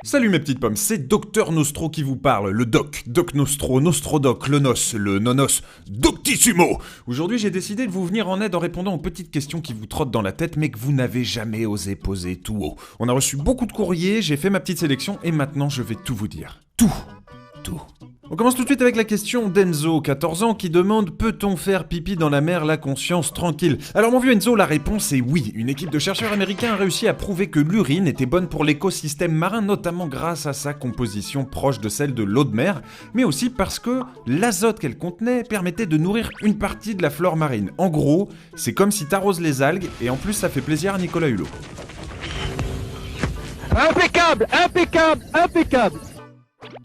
Salut mes petites pommes, c'est Docteur Nostro qui vous parle, le Doc, Doc Nostro, Nostrodoc, le Nos, le Nonos, Doctissimo. Aujourd'hui j'ai décidé de vous venir en aide en répondant aux petites questions qui vous trottent dans la tête mais que vous n'avez jamais osé poser tout haut. On a reçu beaucoup de courriers, j'ai fait ma petite sélection et maintenant je vais tout vous dire. Tout. On commence tout de suite avec la question d'Enzo, 14 ans, qui demande « Peut-on faire pipi dans la mer la conscience tranquille ?» Alors mon vieux Enzo, la réponse est oui. Une équipe de chercheurs américains a réussi à prouver que l'urine était bonne pour l'écosystème marin, notamment grâce à sa composition proche de celle de l'eau de mer, mais aussi parce que l'azote qu'elle contenait permettait de nourrir une partie de la flore marine. En gros, c'est comme si t'arroses les algues, et en plus ça fait plaisir à Nicolas Hulot. Impeccable.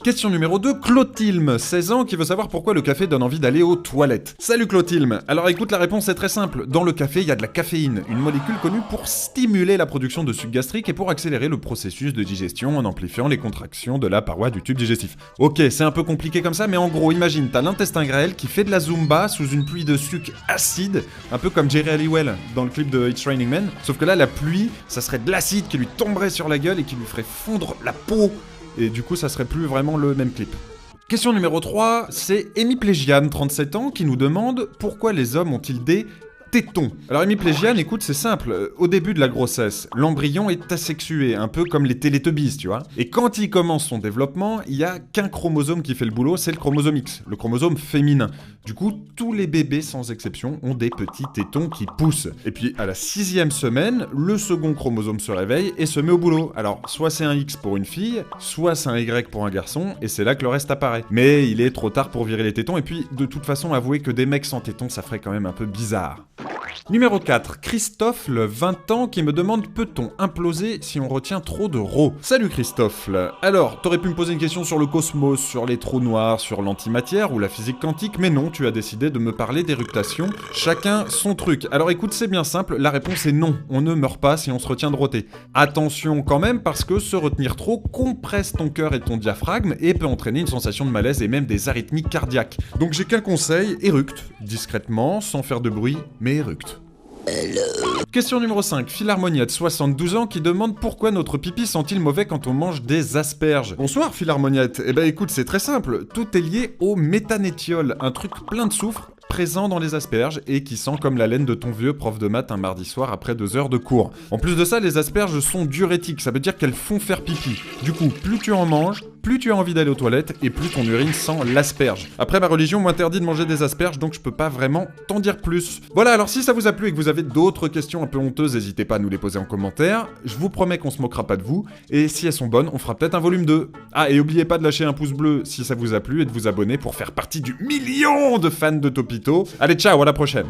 Question numéro 2, Clotilme, 16 ans, qui veut savoir pourquoi le café donne envie d'aller aux toilettes. Salut Clotilme. Alors écoute, la réponse est très simple. Dans le café, il y a de la caféine, une molécule connue pour stimuler la production de suc gastrique et pour accélérer le processus de digestion en amplifiant les contractions de la paroi du tube digestif. Ok, c'est un peu compliqué comme ça, mais en gros, imagine, t'as l'intestin grêle qui fait de la zumba sous une pluie de suc acide, un peu comme Jerry Halliwell dans le clip de It's Raining Men, sauf que là, la pluie, ça serait de l'acide qui lui tomberait sur la gueule et qui lui ferait fondre la peau. Et du coup, ça serait plus vraiment le même clip. Question numéro 3, c'est Hémiplégiane, 37 ans, qui nous demande pourquoi les hommes ont-ils des tétons. Alors Hémiplégiane, écoute, c'est simple. Au début de la grossesse, l'embryon est asexué, un peu comme les Teletubbies, tu vois. Et quand il commence son développement, il y a qu'un chromosome qui fait le boulot, c'est le chromosome X, le chromosome féminin. Du coup, tous les bébés, sans exception, ont des petits tétons qui poussent. Et puis, à la 6e semaine, le second chromosome se réveille et se met au boulot. Alors, soit c'est un X pour une fille, soit c'est un Y pour un garçon, et c'est là que le reste apparaît. Mais il est trop tard pour virer les tétons, et puis, de toute façon, avouez que des mecs sans tétons, ça ferait quand même un peu bizarre. Numéro 4, Christophe, 20 ans, qui me demande « Peut-on imploser si on retient trop de rho ?» Salut Christophe. Alors, t'aurais pu me poser une question sur le cosmos, sur les trous noirs, sur l'antimatière ou la physique quantique, mais non, tu as décidé de me parler d'éructation. Chacun son truc. Alors écoute, c'est bien simple, la réponse est non. On ne meurt pas si on se retient de rôter. Attention quand même, parce que se retenir trop compresse ton cœur et ton diaphragme et peut entraîner une sensation de malaise et même des arythmies cardiaques. Donc j'ai qu'un conseil, éructe. Discrètement, sans faire de bruit, mais éructe. Question numéro 5, Philharmoniette, 72 ans, qui demande pourquoi notre pipi sent-il mauvais quand on mange des asperges. Bonsoir Philharmoniette, eh ben écoute, c'est très simple, tout est lié au méthanétiol, un truc plein de soufre, présent dans les asperges et qui sent comme la laine de ton vieux prof de maths un mardi soir après 2 heures de cours. En plus de ça, les asperges sont diurétiques, ça veut dire qu'elles font faire pipi. Du coup, plus tu en manges, plus tu as envie d'aller aux toilettes et plus ton urine sent l'asperge. Après, ma religion m'interdit de manger des asperges, donc je peux pas vraiment t'en dire plus. Voilà, alors si ça vous a plu et que vous avez d'autres questions un peu honteuses, n'hésitez pas à nous les poser en commentaire. Je vous promets qu'on se moquera pas de vous, et si elles sont bonnes, on fera peut-être un volume 2. Ah, et n'oubliez pas de lâcher un pouce bleu si ça vous a plu et de vous abonner pour faire partie du million de fans de Topito. Allez, ciao, à la prochaine.